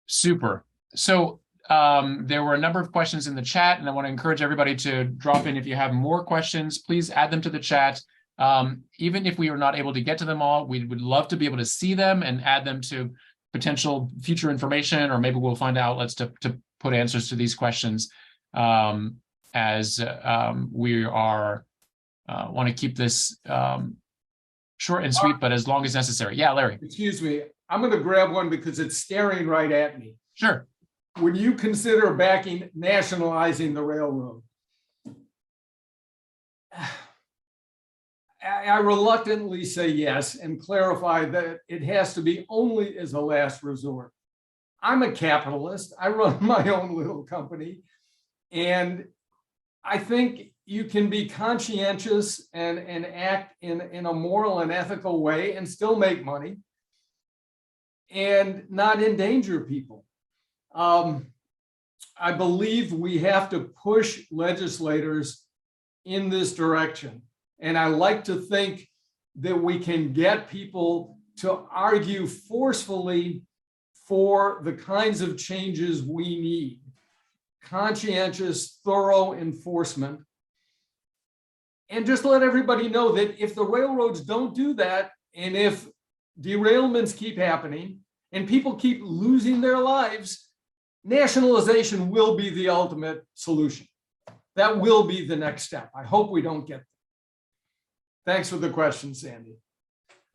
Super. So there were a number of questions in the chat, and I want to encourage everybody to drop in. If you have more questions, please add them to the chat. Even if we are not able to get to them all, we would love to be able to see them and add them to potential future information, or maybe we'll find outlets to put answers to these questions as we are want to keep this short and sweet, but as long as necessary. Yeah, Larry. Excuse me. I'm going to grab one because it's staring right at me. Sure. Would you consider nationalizing the railroad? I reluctantly say yes and clarify that it has to be only as a last resort. I'm a capitalist. I run my own little company. And I think you can be conscientious and act in a moral and ethical way and still make money and not endanger people. I believe we have to push legislators in this direction. And I like to think that we can get people to argue forcefully for the kinds of changes we need. Conscientious, thorough enforcement. And just let everybody know that if the railroads don't do that, and if derailments keep happening and people keep losing their lives, nationalization will be the ultimate solution. That will be the next step. I hope we don't get there. Thanks for the question, Sandy.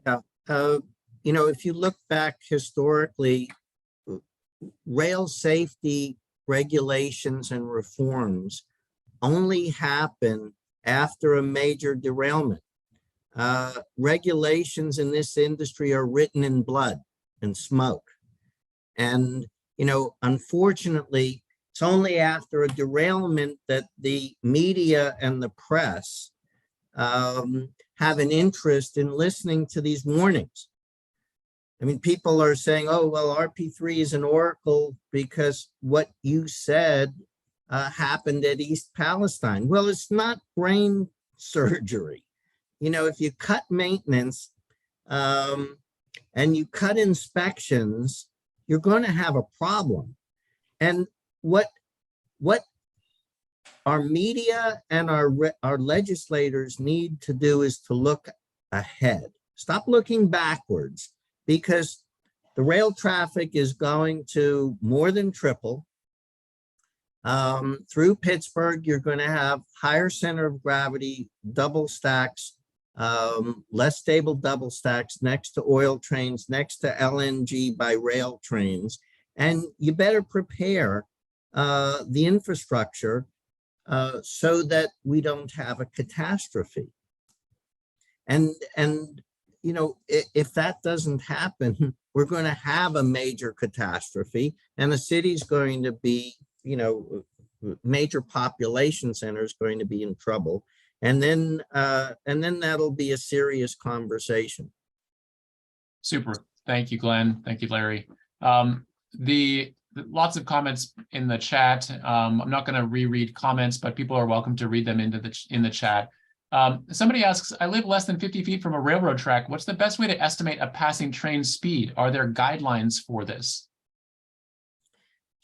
Yeah, if you look back historically, rail safety regulations and reforms only happen after a major derailment. Regulations in this industry are written in blood and smoke. And, unfortunately, it's only after a derailment that the media and the press have an interest in listening to these warnings. I mean, people are saying, oh, well, RP3 is an oracle because what you said happened at East Palestine. Well, it's not brain surgery. If you cut maintenance and you cut inspections, you're going to have a problem. And what our media and our legislators need to do is to look ahead. Stop looking backwards, because the rail traffic is going to more than triple. Through Pittsburgh, you're going to have higher center of gravity, double stacks, less stable double stacks next to oil trains, next to LNG by rail trains. And you better prepare the infrastructure so that we don't have a catastrophe. And if that doesn't happen, we're going to have a major catastrophe, and the city's going to be, major population center is going to be in trouble. And then that'll be a serious conversation. Super. Thank you, Glenn. Thank you, Larry. Lots of comments in the chat. I'm not going to reread comments, but people are welcome to read them in the chat. Somebody asks, I live less than 50 feet from a railroad track. What's the best way to estimate a passing train speed? Are there guidelines for this?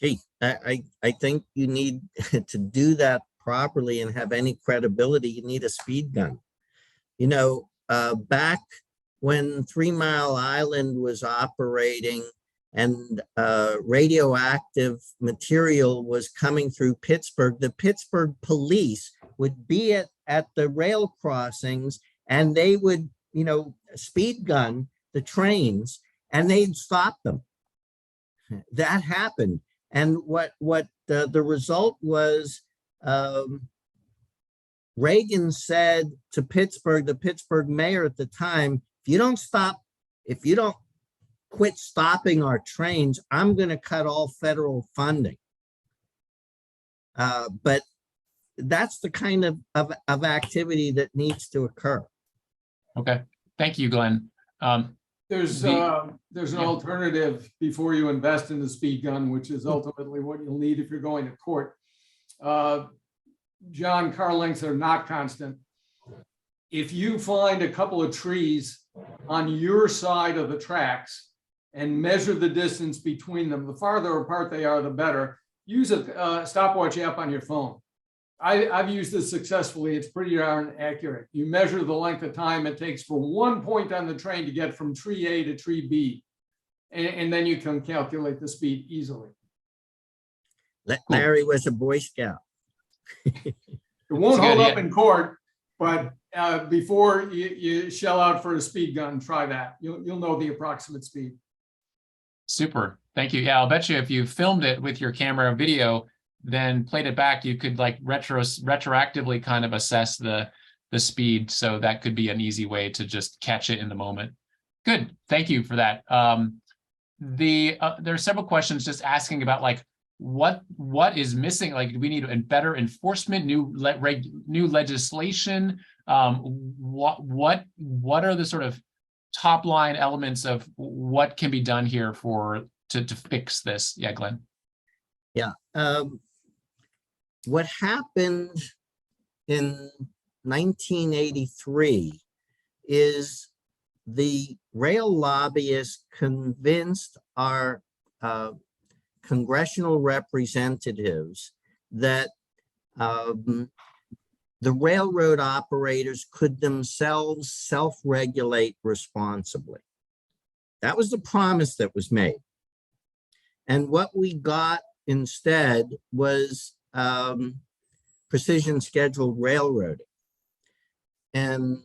Gee, I think you need to do that properly and have any credibility. You need a speed gun. Back when 3 Mile Island was operating and radioactive material was coming through Pittsburgh, the Pittsburgh police would be at the rail crossings, and they would, speed gun the trains, and they'd stop them. That happened. And what the result was, Reagan said to Pittsburgh, the Pittsburgh mayor at the time, if you don't quit stopping our trains, I'm going to cut all federal funding. But that's the kind of activity that needs to occur. Okay. Thank you, Glenn. There's an alternative before you invest in the speed gun, which is ultimately what you'll need if you're going to court. John, car lengths are not constant. If you find a couple of trees on your side of the tracks and measure the distance between them. The farther apart they are, the better. Use a stopwatch app on your phone. I've used this successfully. It's pretty darn accurate. You measure the length of time it takes for one point on the train to get from tree A to tree B. And then you can calculate the speed easily. Larry was a Boy Scout. It won't hold up in court, but before you shell out for a speed gun, try that. You'll know the approximate speed. Super. Thank you. Yeah, I'll bet you if you filmed it with your camera video, then played it back, you could like retroactively kind of assess the speed. So that could be an easy way to just catch it in the moment. Good. Thank you for that. There are several questions just asking about like what is missing. Like, do we need better enforcement, new legislation? What are the sort of top line elements of what can be done here to fix this? Yeah, Glenn. Yeah. What happened in 1983 is the rail lobbyists convinced our congressional representatives that the railroad operators could themselves self-regulate responsibly. That was the promise that was made. And what we got instead was precision scheduled railroading. And,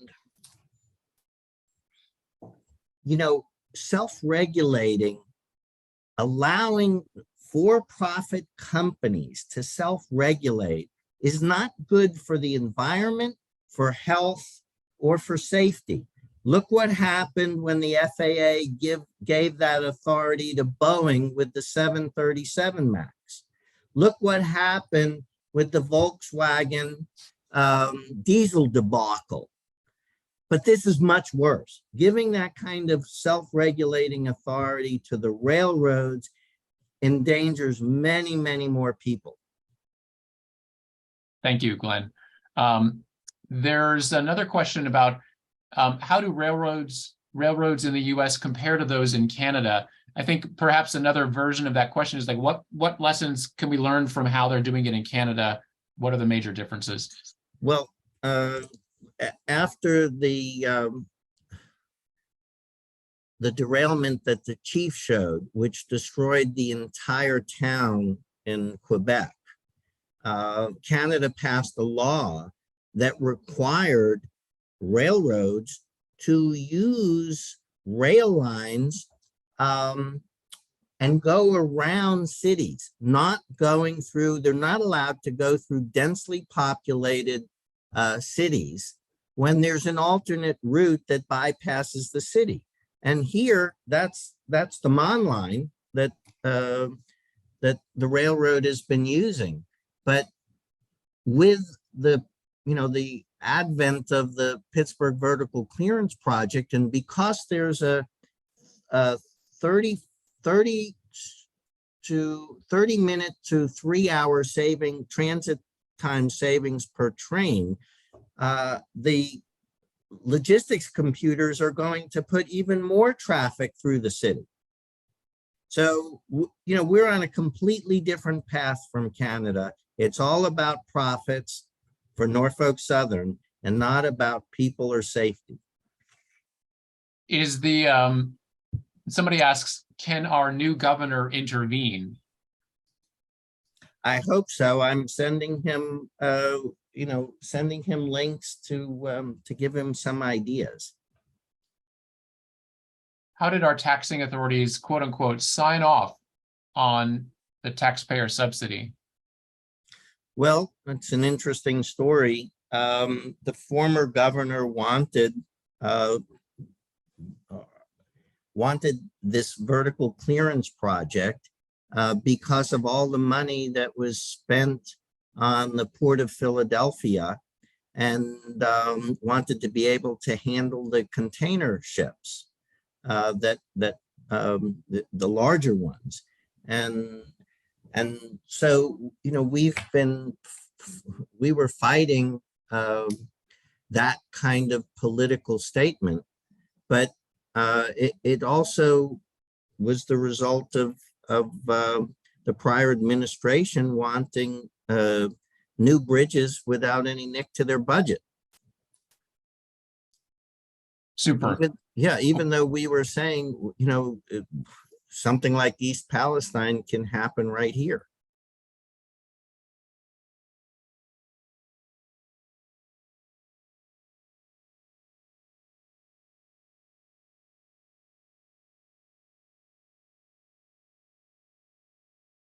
you know, self-regulating, allowing for-profit companies to self-regulate is not good for the environment, for health, or for safety. Look what happened when the FAA gave that authority to Boeing with the 737 MAX. Look what happened with the Volkswagen diesel debacle. But this is much worse. Giving that kind of self-regulating authority to the railroads endangers many, many more people. Thank you, Glenn. There's another question about how do railroads in the US compare to those in Canada? I think perhaps another version of that question is like, what lessons can we learn from how they're doing it in Canada? What are the major differences? Well, after the derailment that the chief showed, which destroyed the entire town in Quebec, Canada passed a law that required railroads to use rail lines and go around cities, they're not allowed to go through densely populated cities when there's an alternate route that bypasses the city. And here, that's the Mon line that the railroad has been using. But with the advent of the Pittsburgh Vertical Clearance Project, and because there's a 30 minute to 3 hour transit time savings per train, the logistics computers are going to put even more traffic through the city. So, we're on a completely different path from Canada. It's all about profits for Norfolk Southern and not about people or safety. Is somebody asks, can our new governor intervene? I hope so. I'm sending him, links to give him some ideas. How did our taxing authorities, quote unquote, sign off on the taxpayer subsidy? Well, it's an interesting story. The former governor wanted this vertical clearance project because of all the money that was spent on the Port of Philadelphia, and wanted to be able to handle the container ships, the larger ones. And so, we were fighting that kind of political statement, but it also was the result of the prior administration wanting new bridges without any nick to their budget. Super. Even though we were saying, something like East Palestine can happen right here.